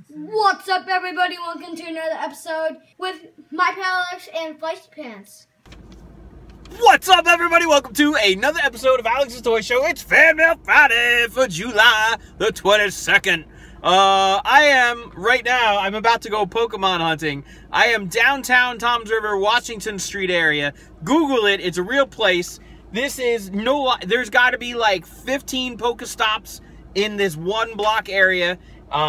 What's up, everybody? Welcome to another episode with my pal Alex and Feisty Pants. What's up, everybody? Welcome to another episode of Alex's Toy Show. It's Fan Mail Friday for July the 22nd. I'm about to go Pokemon hunting. I am downtown Toms River, Washington Street area. Google it. It's a real place. There's got to be like 15 Pokestops in this one block area.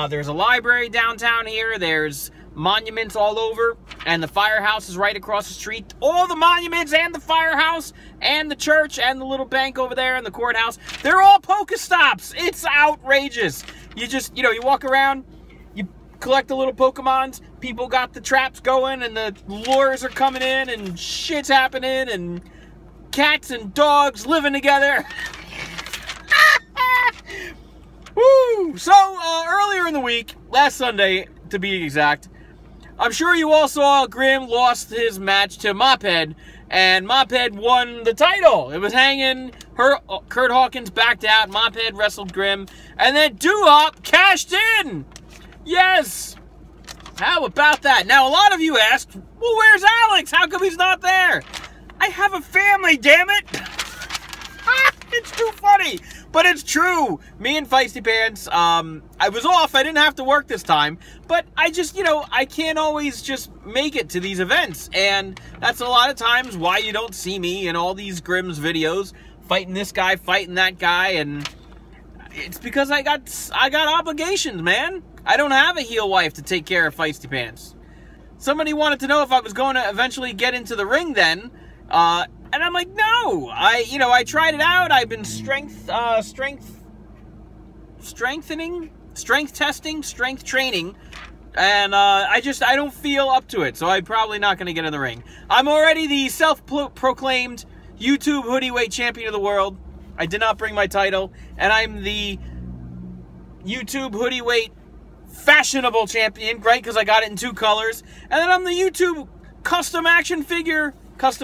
There's a library downtown here. There's monuments all over, and the firehouse is right across the street. All the monuments and the firehouse and the church and the little bank over there and the courthouse, they're all Pokestops. It's outrageous. You just, you walk around, you collect the little Pokemons, people got the traps going, and the lures are coming in, and shit's happening, and cats and dogs living together. Woo! So, earlier in the week, last Sunday, to be exact, I'm sure you all saw Grimm lost his match to Mophead, and Mophead won the title. It was hanging. Kurt Hawkins backed out. Mophead wrestled Grimm, and then Doo-Wop cashed in. Yes! How about that? Now, a lot of you asked, well, where's Alex? How come he's not there? I have a family, damn it! It's too funny, but it's true. Me and Feisty Pants, I was off. I didn't have to work this time, but I just, I can't always just make it to these events, and that's a lot of times why you don't see me in all these Grimm's videos, fighting this guy, fighting that guy, and it's because I got obligations, man. I don't have a heel wife to take care of Feisty Pants. Somebody wanted to know if I was going to eventually get into the ring then, and I'm like, no. I tried it out. I've been strength testing, strength training, and I don't feel up to it, so I'm probably not going to get in the ring. I'm already the self-proclaimed YouTube hoodie weight champion of the world. I did not bring my title, and I'm the YouTube hoodie weight fashionable champion, right? Because I got it in 2 colors, and then I'm the YouTube custom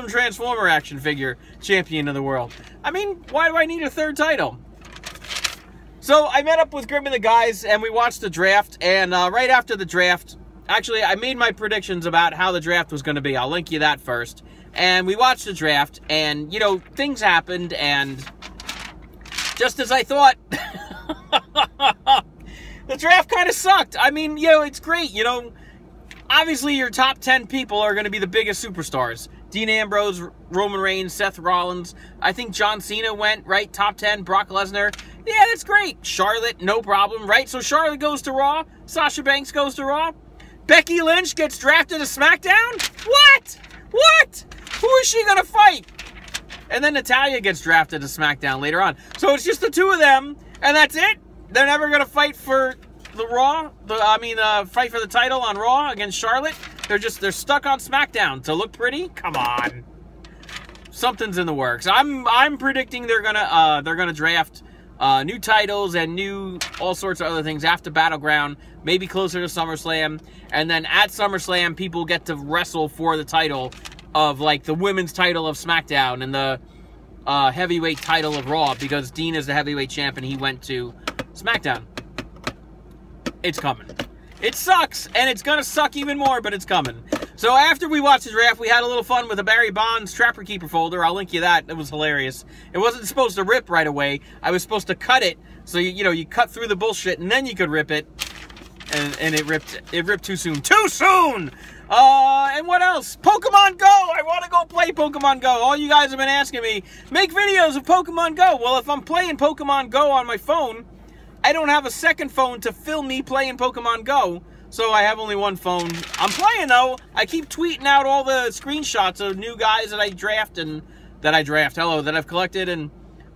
Transformer action figure champion of the world. I mean, why do I need a 3rd title? So I met up with Grimm and the guys, and we watched the draft, and right after the draft, actually, I made my predictions about how the draft was going to be. I'll link you that first. And we watched the draft, and, things happened, and just as I thought, the draft kind of sucked. I mean, it's great, obviously your top 10 people are going to be the biggest superstars. Dean Ambrose, Roman Reigns, Seth Rollins. I think John Cena went, right? Top 10, Brock Lesnar. Yeah, that's great. Charlotte, no problem, right? So Charlotte goes to Raw. Sasha Banks goes to Raw. Becky Lynch gets drafted to SmackDown? What? Who is she going to fight? And then Natalya gets drafted to SmackDown later on. So it's just the 2 of them, and that's it? They're never going to fight for the Raw? Fight for the title on Raw against Charlotte? They're stuck on SmackDown to look pretty? Come on. Something's in the works. I'm predicting they're gonna draft new titles and new all sorts of other things after Battleground, maybe closer to SummerSlam, and then at SummerSlam people get to wrestle for the title of like the women's title of SmackDown and the heavyweight title of Raw, because Dean is the heavyweight champ and he went to SmackDown. It's coming. It sucks, and it's going to suck even more, but it's coming. So after we watched the draft, we had a little fun with a Barry Bonds Trapper Keeper folder. I'll link you that. It was hilarious. It wasn't supposed to rip right away. I was supposed to cut it, so you cut through the bullshit, and then you could rip it. And it ripped too soon. Too soon! And what else? Pokemon Go! I want to go play Pokemon Go. All you guys have been asking me, make videos of Pokemon Go. Well, if I'm playing Pokemon Go on my phone, I don't have a second phone to film me playing Pokemon Go, so I have only one phone. I'm playing, though. I keep tweeting out all the screenshots of new guys that I draft, that I've collected, and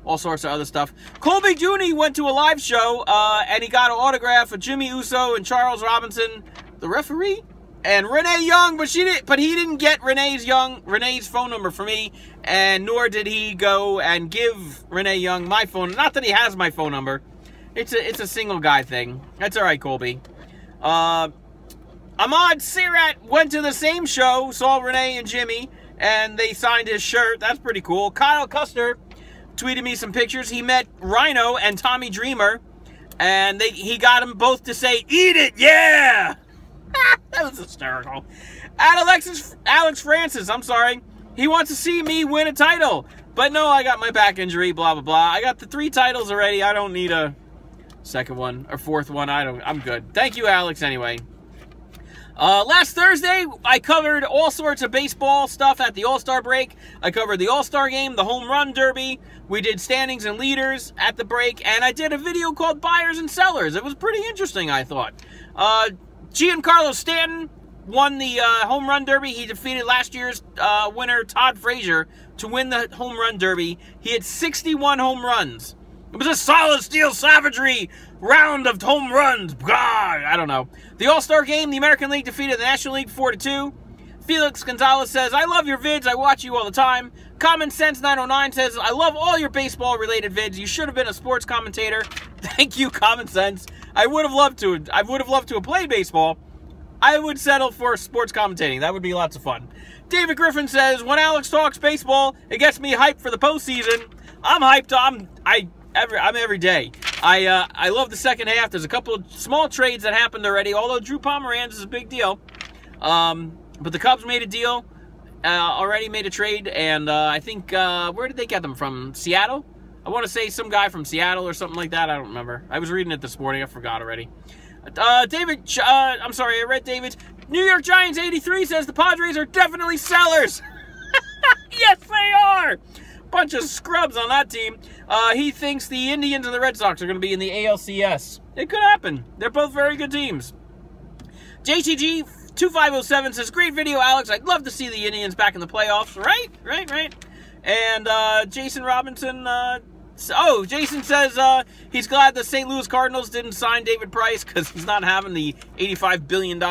all sorts of other stuff. Colby Dooney went to a live show, and he got an autograph of Jimmy Uso and Charles Robinson, the referee, and Renee Young, but he didn't get Renee's phone number for me, and nor did he go and give Renee Young my phone. Not that he has my phone number. It's a single guy thing. That's all right, Colby. Ahmad Sirat went to the same show, saw Renee and Jimmy, and they signed his shirt. That's pretty cool. Kyle Custer tweeted me some pictures. He met Rhino and Tommy Dreamer. And he got them both to say, "Eat it, yeah!" That was hysterical. Alex Francis, I'm sorry. He wants to see me win a title. But no, I got my back injury, blah, blah, blah. I got the 3 titles already. I don't need a second one or fourth one. I'm good. Thank you, Alex, anyway. Last Thursday, I covered all sorts of baseball stuff at the All-Star break. I covered the All-Star game, the Home Run Derby. We did standings and leaders at the break. And I did a video called Buyers and Sellers. It was pretty interesting, I thought. Giancarlo Stanton won the Home Run Derby. He defeated last year's winner, Todd Frazier, to win the Home Run Derby. He had 61 home runs. It was a solid steel savagery round of home runs. God, I don't know. The All-Star game, the American League defeated the National League 4-2. Felix Gonzalez says, "I love your vids. I watch you all the time." Common Sense 909 says, "I love all your baseball-related vids. You should have been a sports commentator." Thank you, Common Sense. I would have loved to. I would have loved to have played baseball. I would settle for sports commentating. That would be lots of fun. David Griffin says, "When Alex talks baseball, it gets me hyped for the postseason." I'm hyped. I'm every day. I love the second half. There's a couple of small trades that happened already, although Drew Pomeranz is a big deal. But the Cubs made a deal, already made a trade, and I think, where did they get them from? Seattle? I want to say some guy from Seattle or something like that. I don't remember. I was reading it this morning. I forgot already. I'm sorry, I read David's. New York Giants 83 says the Padres are definitely sellers. Yes, they are. Bunch of scrubs on that team. He thinks the Indians and the Red Sox are going to be in the ALCS. It could happen. They're both very good teams. JTG 2507 says, "Great video, Alex. I'd love to see the Indians back in the playoffs." Right. And Jason Robinson, Jason says he's glad the St. Louis Cardinals didn't sign David Price because he's not having the $85 billion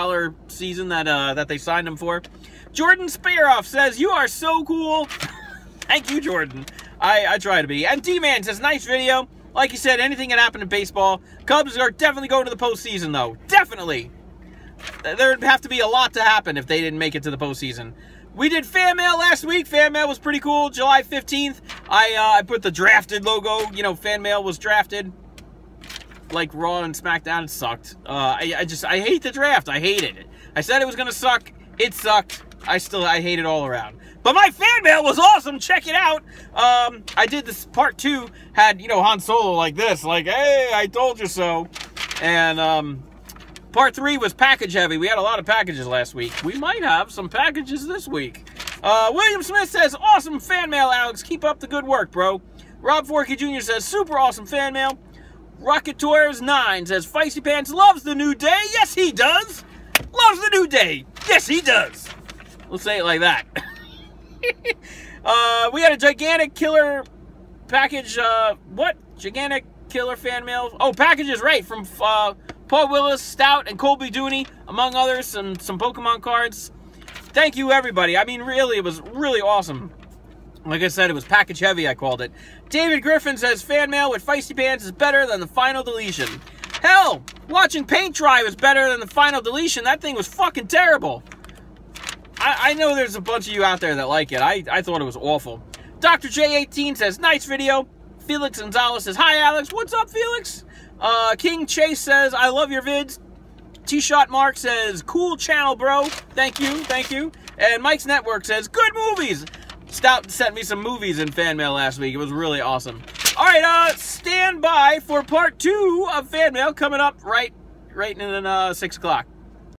season that they signed him for. Jordan Spearoff says, "You are so cool." Thank you, Jordan. I try to be. And D-Man says, "Nice video. Like you said, anything can happen in baseball. Cubs are definitely going to the postseason, though. Definitely. There'd have to be a lot to happen if they didn't make it to the postseason." We did fan mail last week. Fan mail was pretty cool. July 15th, I put the drafted logo. You know, fan mail was drafted like Raw and SmackDown. It sucked. I hate the draft. I hated it. I said it was going to suck. It sucked. I hate it all around. But my fan mail was awesome. Check it out. I did this part 2, had, Han Solo like this. Like, "Hey, I told you so." And part 3 was package heavy. We had a lot of packages last week. We might have some packages this week. William Smith says, "Awesome fan mail, Alex. Keep up the good work, bro." Rob Forkey Jr. says, "Super awesome fan mail." Rocket Tours 9 says, "Feisty Pants loves the new day." Yes, he does. Loves the new day. Yes, he does. We'll say it like that. We had a gigantic killer package. What? Gigantic killer fan mail? Oh, packages, right. From Paul Willis, Stout, and Colby Dooney, among others, and some Pokemon cards. Thank you, everybody. I mean, really, it was really awesome. Like I said, it was package heavy, I called it. David Griffin says, "Fan mail with Feisty Pants is better than the final deletion." Hell, watching paint dry was better than the final deletion. That thing was fucking terrible. I know there's a bunch of you out there that like it. I thought it was awful. Dr. J18 says, "Nice video." Felix Gonzalez says, "Hi, Alex." What's up, Felix? King Chase says, "I love your vids." T-Shot Mark says, "Cool channel, bro." Thank you. And Mike's Network says, "Good movies." Stout sent me some movies in fan mail last week. It was really awesome. All right, stand by for part 2 of fan mail coming up right in 6 o'clock.